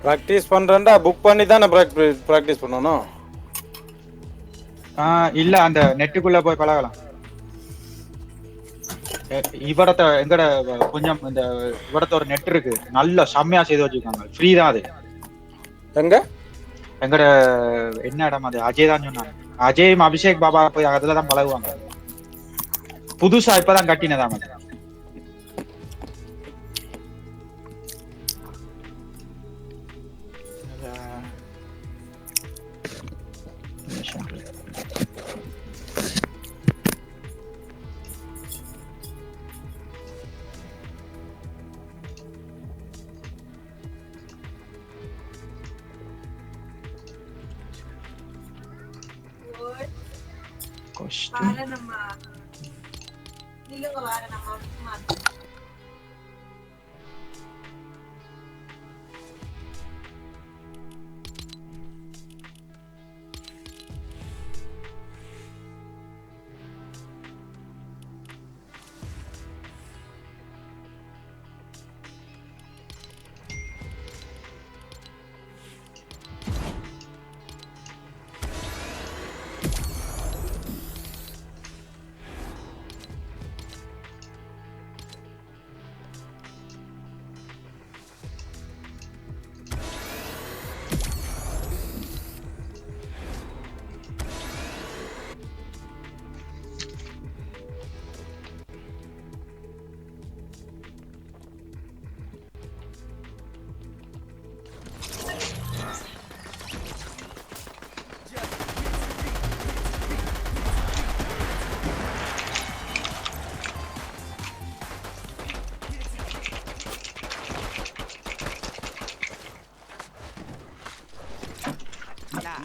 ப்ராக்டிஸ் பண்றேன்டா. புக் பண்ணி தானே ப்ராக்டிஸ் பண்ணணும். இல்ல அந்த நெட்டுக்குள்ள போய் பழகலாம். இவடத்த எங்கட கொஞ்சம் இந்த இவடத்த ஒரு நெட் இருக்கு, நல்ல செம்மையா செய்து வச்சிருக்காங்க, ஃப்ரீ தான் அது. எங்க எங்கட என்ன இடம் அது? அஜய் தான் சொன்னாங்க. அஜயும் அபிஷேக் பாபா போய் அதுலதான் பழகுவாங்க. புதுசா இப்பதான் கட்டினதாம.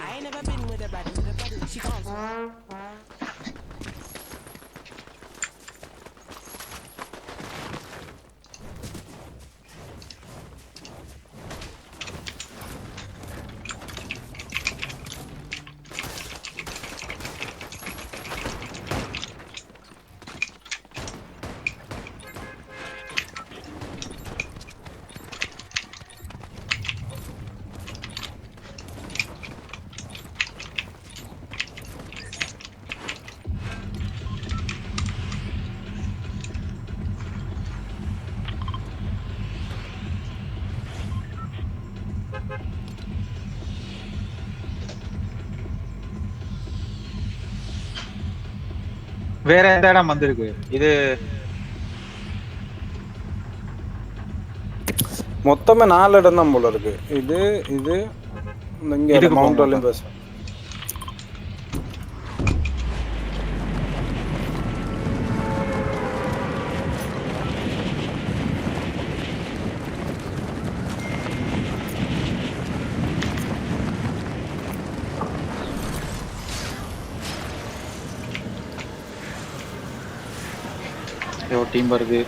I ain't never been with a body. She comes. வேற எந்த இடம் வந்திருக்கு இது? மொத்தமே 4 இடம் தான் போல இருக்கு. இது இது இங்க மவுண்ட் ஒலிம்பஸ். டீம் வருது.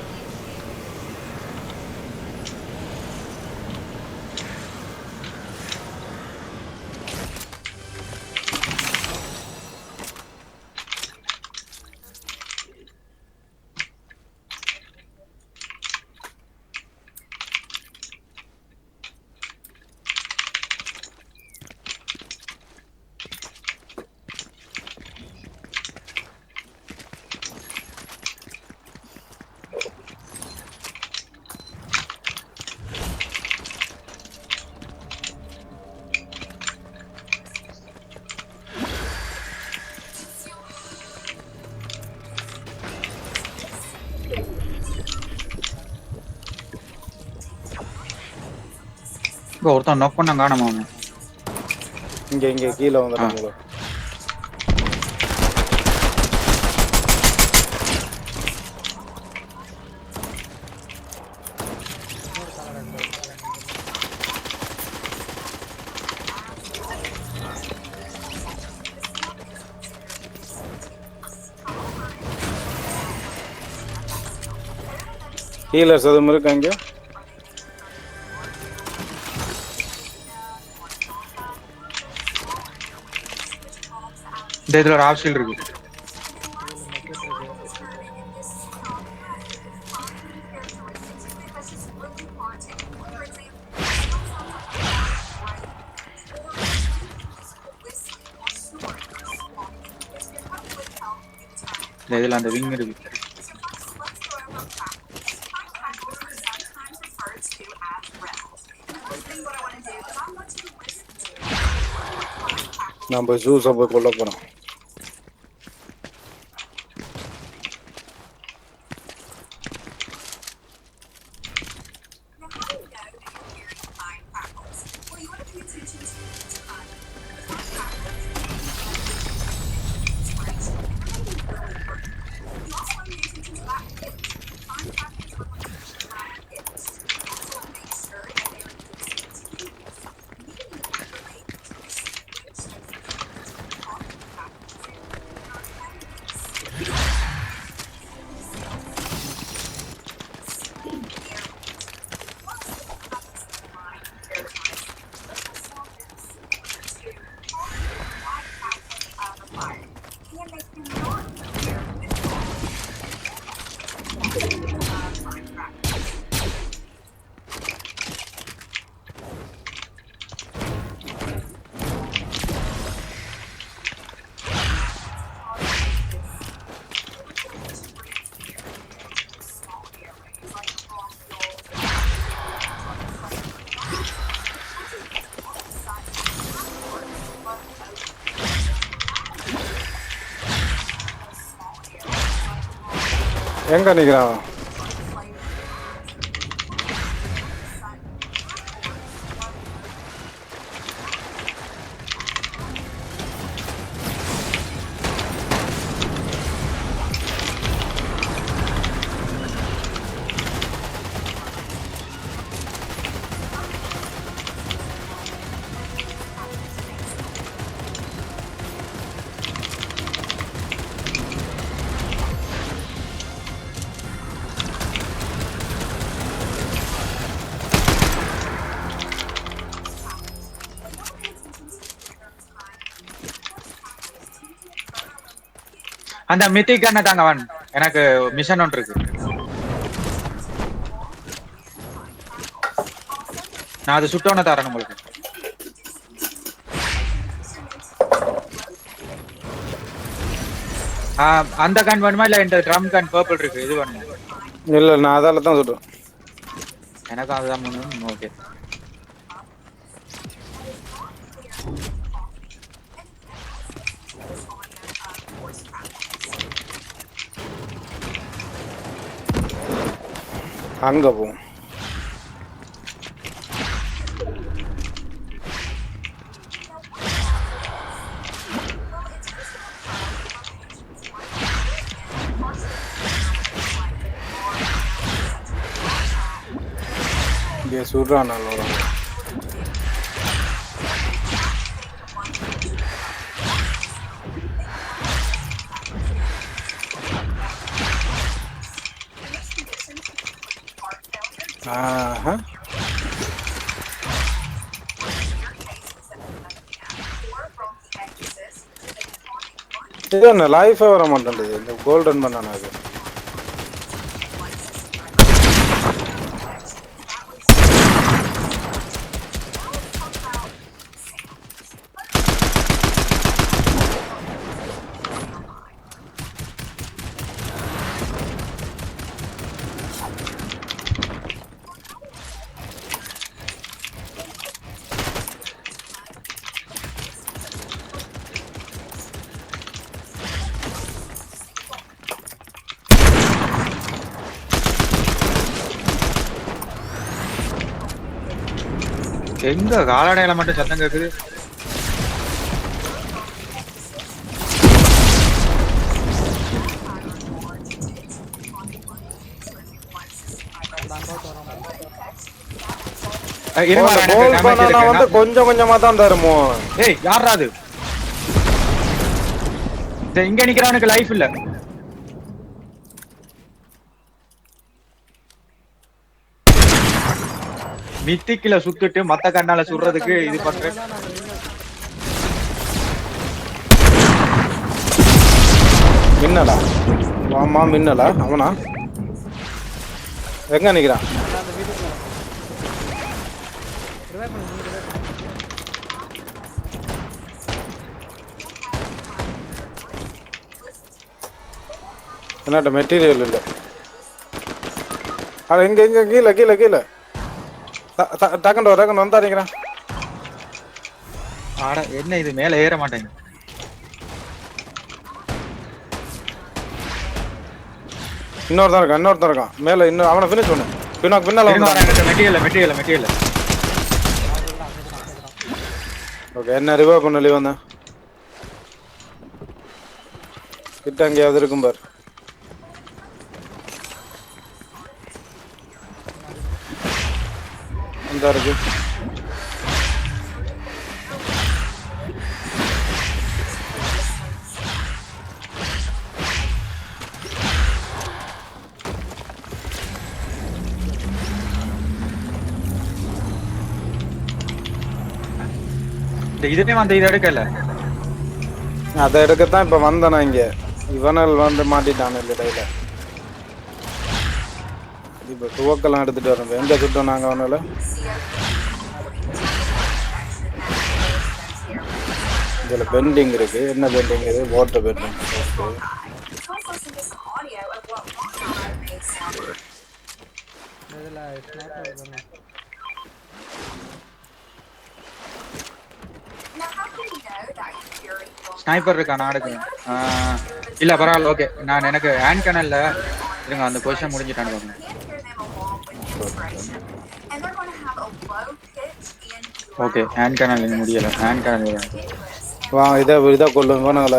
இங்க ஒருத்தன் knock பண்ண காணோம் அவன். இங்க கீழ வந்துட்டான் போல. இன்னொரு காலடா இந்த ஹீலர்ஸ் எதுவும் இருக்கு அங்க? இந்த இதுல ஒரு ஆப்ஷன் இருக்கு. இதுல மெக்கெட் இருக்கு. இந்த இதுல அந்த விங் இருக்கு. நான் போய் ஜூஸை போய் கொல்ல போறேன். எங்க நிக்கிறான்? அந்த மித்திக் கண்ணை தாங்க அவன். எனக்கு மிஷன் ஒன்று இருக்கு. நான் அது சுட்டோன்னு தரேன் உங்களுக்கு. அந்த கன் வேணுமா இல்ல இந்த ட்ரம் கன் பர்பிள் இருக்கு இது வேணுமா? இல்ல நான் அதால தான் சொல்றேன். எனக்கு அதுதான் வேணும். ஓகே அங்க போவோம். இங்கே சுடுறான் நல்ல. ஆஹா இது என்ன லைஃபே வர மாட்டேங்குது. இந்த கோல்டன் பண்ணானா அது? எங்க காலடையில மட்டும் சத்தம் கேக்குது. இருமா, எனக்கு கோல் damage பண்ணா இருக்கு. வந்து கொஞ்சம் கொஞ்சமா தான் தருமோ. ஏய் யாரா அது? இங்க நிக்கிறவனுக்கு லைஃப் இல்ல. மித்திக்கில சுத்துட்டு மத்த கண்ணால சுடுறதுக்கு இது பண்றேன். மின்னலா? ஆமா மின்னலா அவனா? எங்க நிக்கிறான்? அந்த வீட்டுக்குள்ள ரிவைவ் பண்ணு, நீங்க revive பண்ணு. என்னட்ட மெட்டீரியல் இல்ல. அது எங்க எங்க கீழே கீழே கீழே டக்குன்னு வந்தா நிக்கிறான். ஆட என்ன இது மேல ஏற மாட்டேங்க. இன்னொருத்தன் இருக்கான் மேல. இன்னும் அவனை ஃபினிஷ் பண்ணு. பின்னால மெட்டீரியல். ஓகே என்ன ரிவைவ் பண்ணலி வந்தேன். கிட்ட எங்கேயாவது இருக்கும் பார். அந்த இருக்கு. இதுவே வந்து இதை எடுக்கல. அதை எடுக்கத்தான் இப்ப வந்தேனா இங்க. இவனல் வந்து மாட்டிட்டான் இடையில. இப்ப துவக்கெல்லாம் எடுத்துட்டு வரோம். எங்க சுட்டோம் நாங்க அவனால. இதுல பெண்டிங் இருக்கு. என்ன பெண்டிங் இது? Water painting. இதுல ஸ்னைப்பர் இருக்குங்க. ஸ்னைப்பர் இருக்கா? நான் எடுக்கிறேன். இல்ல பரவாயில்ல. ஓகே நான் எனக்கு ஹேண்ட் கனல்ல இருங்க. அந்த பொசிஷன் முடிஞ்சிட்டான்னு. ஓகே ஹேண்ட் கனல் முடியல. ஹேண்ட் கனல் வா இதை கொள்ளும் வேணாங்கள.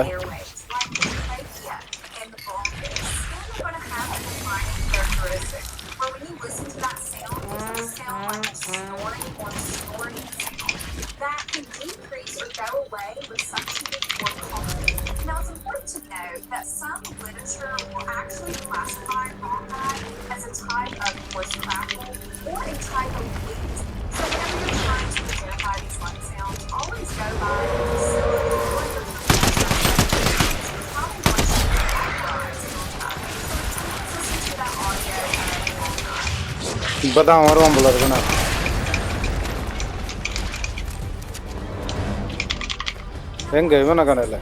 That some literature will actually classify wombat as a type of voice crackle or a type of bleat. So whenever you're trying to identify these light sounds, always go by the facility or your probably want to categorize wombat. So listen to that audio wombat. இப்பதான் வருவான் போல இருக்குண்ணா. எங்க இவனை காணல.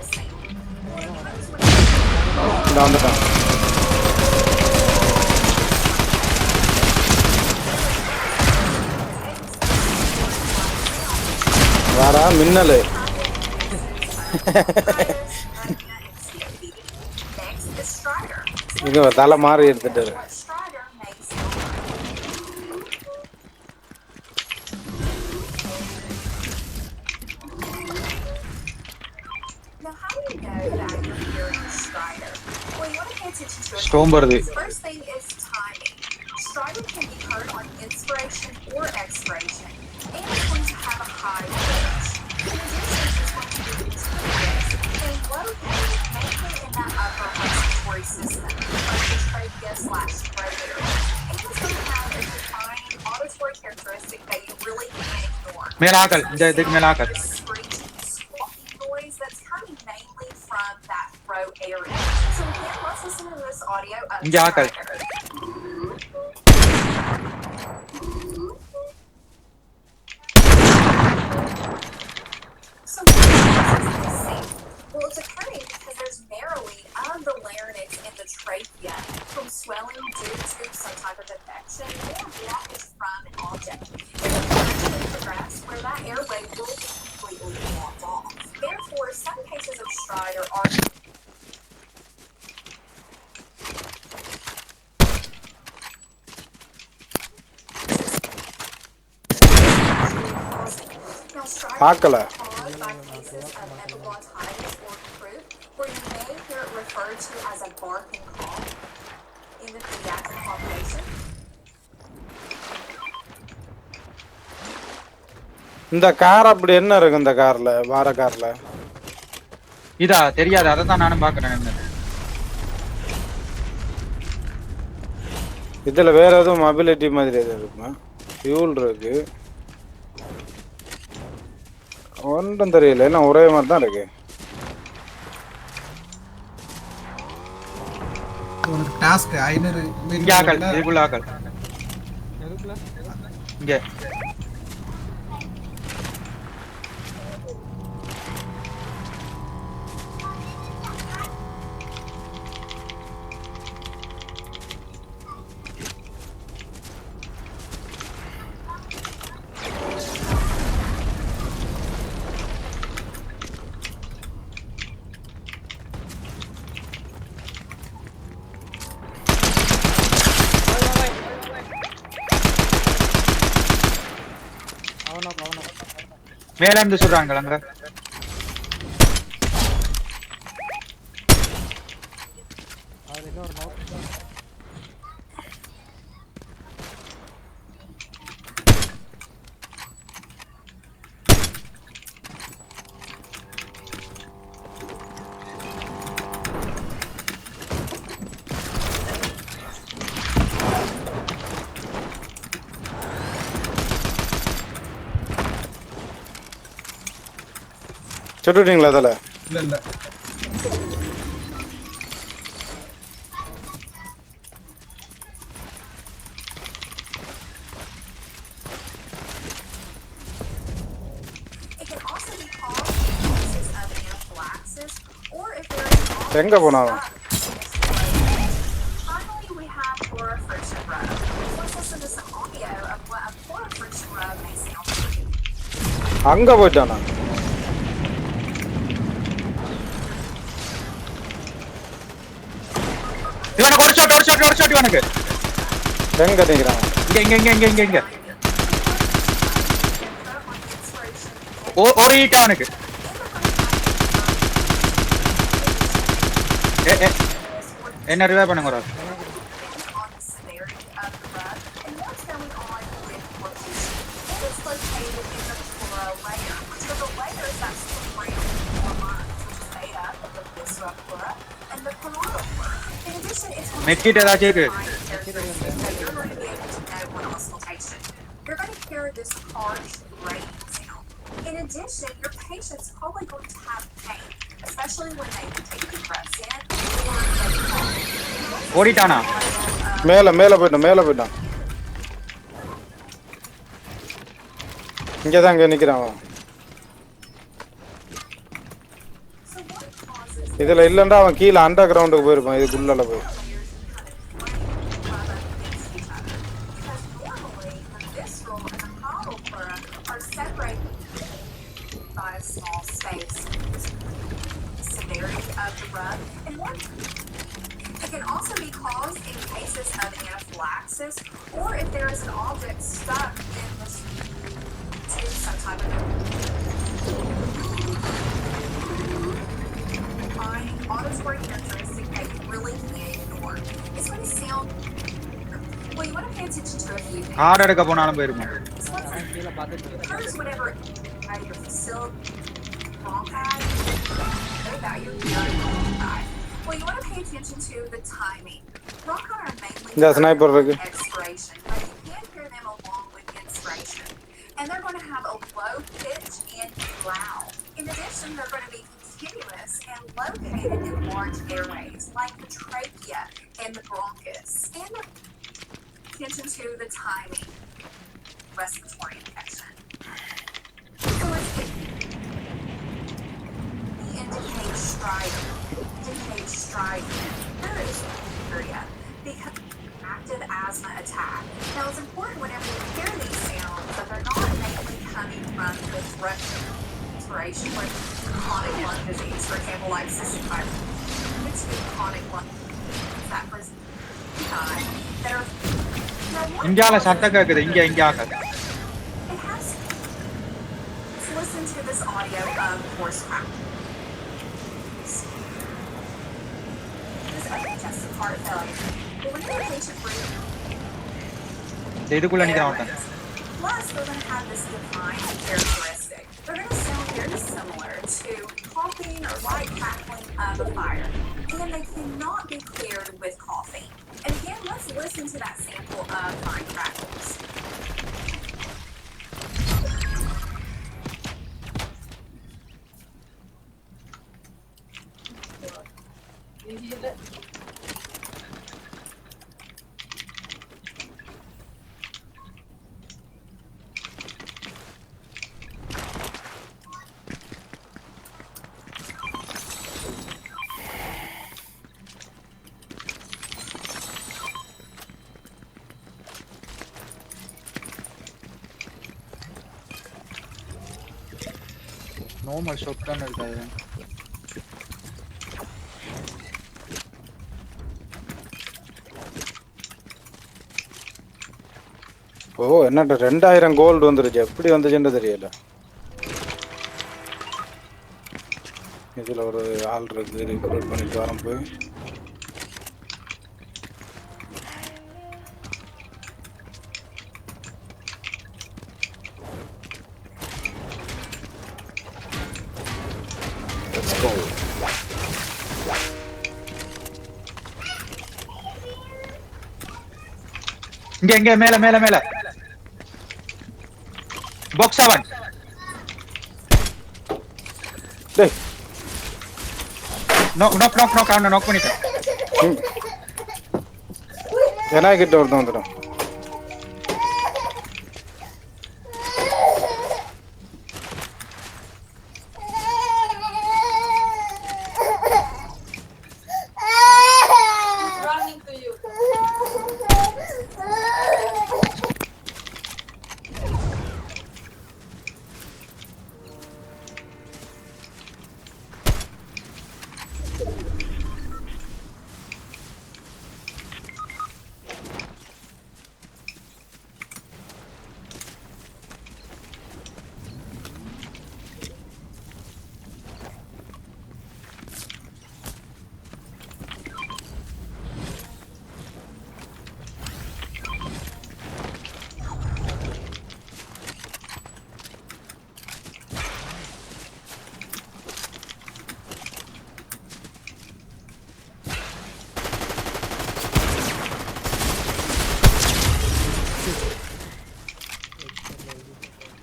இந்த வந்துட்டான். வாடா மின்னலு. இங்க தலை மாறி எடுத்துட்டாரு. ஸ்டோம் வருது. First thing is timing. Strider can be heard on inspiration or expiration, and it's going to have a high pitch. In addition, it's going to be continuous and located mainly in that upper respiratory system, like the trachea/throat area. And it's going to have a defined auditory characteristic that you really can't ignore. மேலாக்கல். இந்த இதுக்கு மேலாக்கல். That's coming mainly from that throat area. So again, let's listen to this audio of இங்க ஆக்கல். So what is this? Well, it's occurring because there's narrowing of the larynx and the trachea from swelling due to some type of infection or blockage from an object. It will eventually progress where that airway will be completely blocked off. Therefore, some cases of Stridor are பார்க்கல. caused by cases of epiglottitis or croup, where you may hear it referred to as a barking cough in the pediatric population. இந்த car அப்படி என்ன இருக்கு இந்த கார்ல, வார கார்ல? இதா தெரியாது, அதை தான் நானும் பாக்குறேன். இதுல வேற எதுவும் மொபிலிட்டி மாதிரி எதுவும் இருக்குமா? ஃபியூல் இருக்கு, ஒன்றும் தெரியல, என்ன ஒரே மாதிரி தான் இருக்கு. ஒரு டாஸ்க் 500 இங்க ஆக்கள், இதுக்குள்ள ஆக்கள். எதுக்குள்ள இங்க அவனா மேல இருந்து சொல்றாங்க அங்க. அது இன்னொரு நோட். சுட்டுட்டீங்களா அதில்? இல்ல இல்ல It can also be caused in cases of anaphylaxis or if there is எங்க போனாங்க? Finally, we have Flora friction rub. Let's listen to some audio of what a Flora friction rub may sound like. அங்க போயிட்டானா? இவனுக்கு ஒரு shot இவனுக்கு. எங்க நிக்கிறான்? இங்க ஒரு ஹீட் அவனுக்கு. என்ன ரிவே பண்ணுங்க ஒரு On the severity of the rub and what's going on with location. And it's located in the flora layer, which are the layers that surround the flora, which is made up of the viscera flora and the choroidal flora. In addition, it's medkit ஏதாச்சும் இருக்கு? that you're going to be able to know when auscultation. You're going to hear this harsh grating sound. In addition, your patient's probably going to have pain, especially when they take deep breaths in or they cough. ஓடிட்டானா? மேல போயிட்டான். இங்கதான் இங்க நிக்கிறான் அவன். So what causes இதுல இல்லண்டா அவன் கீழே under கிரவுண்டுக்கு போயிருப்பான், இதுக்குள்ள போய். because normally the visceral and the caudal flora are separated by a small space. Severity of the rub and what it can also be caused in cases of anaphylaxis or if there is an object stuck in this to some type of auditory characteristic that you really can't ignore. It's going to sound. Well, you want to pay attention to a few things. Heart எடுக்க போனாலும் போயிருக்கும். So let's கீழே பார்த்துட்டு first, whenever out of your facility, bronchi, that you're bronchi. Well, you want to pay attention to the timing. Bronchi are mainly இந்த sniper இருக்கு. expiration, but you can hear them along with inspiration. And they're going to have a low pitch and loud. In addition, they're going to be continuous and located in large airways like the trachea and the bronchus. And attention to the timing. Respiratory infection. So let's get indicate stridor. There is area because active asthma attack. Now it's important whenever you hear these sounds that they're not mainly coming from the threat inspiration or chronic lung disease, for example, like cystic fibrosis. It's the chronic lung disease that present that are இங்கால சத்தம் கேக்குது. இங்க ஆகாது. it has to listen to scenario of forced crackling. This other test of heart failure. But when the patient breathes, இதுக்குள்ள நிக்கிறான் ஒருத்தன். plus they're going to have this defined characteristic. They're going to sound very similar to coughing or light crackling of a fire. And they cannot be cleared with coughing. And again, let's listen to that sample of fine crackles. Normal shot தான் இருக்காது. ஓ என்னட்ட 2000 gold வந்துருச்சு. எப்படி வந்துச்சுன்னு தெரியல. இதுல ஒரு ஆள் இருக்கு, ரெக்ரூட் பண்ணிட்டு வரேன் போய். Let's go. இங்க மேல மேல மேல பாக்ஸ் 7. டேய் knock அவனை knock பண்ணிட்டேன். ஏனா கிட்ட ஒருத்தன் வந்துட்டான்.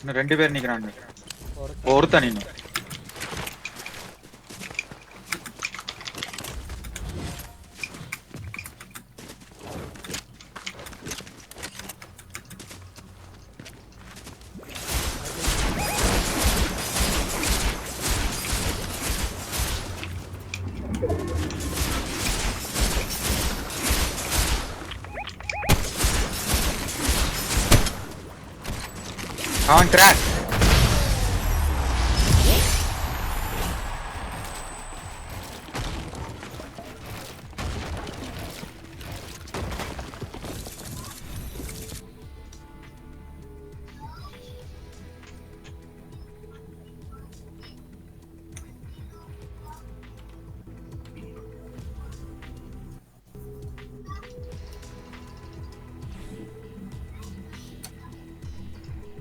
இன்னும் 2 பேர் நிக்கிறாங்க. ஒருத்தன் இன்னும். அவன் கிராக்.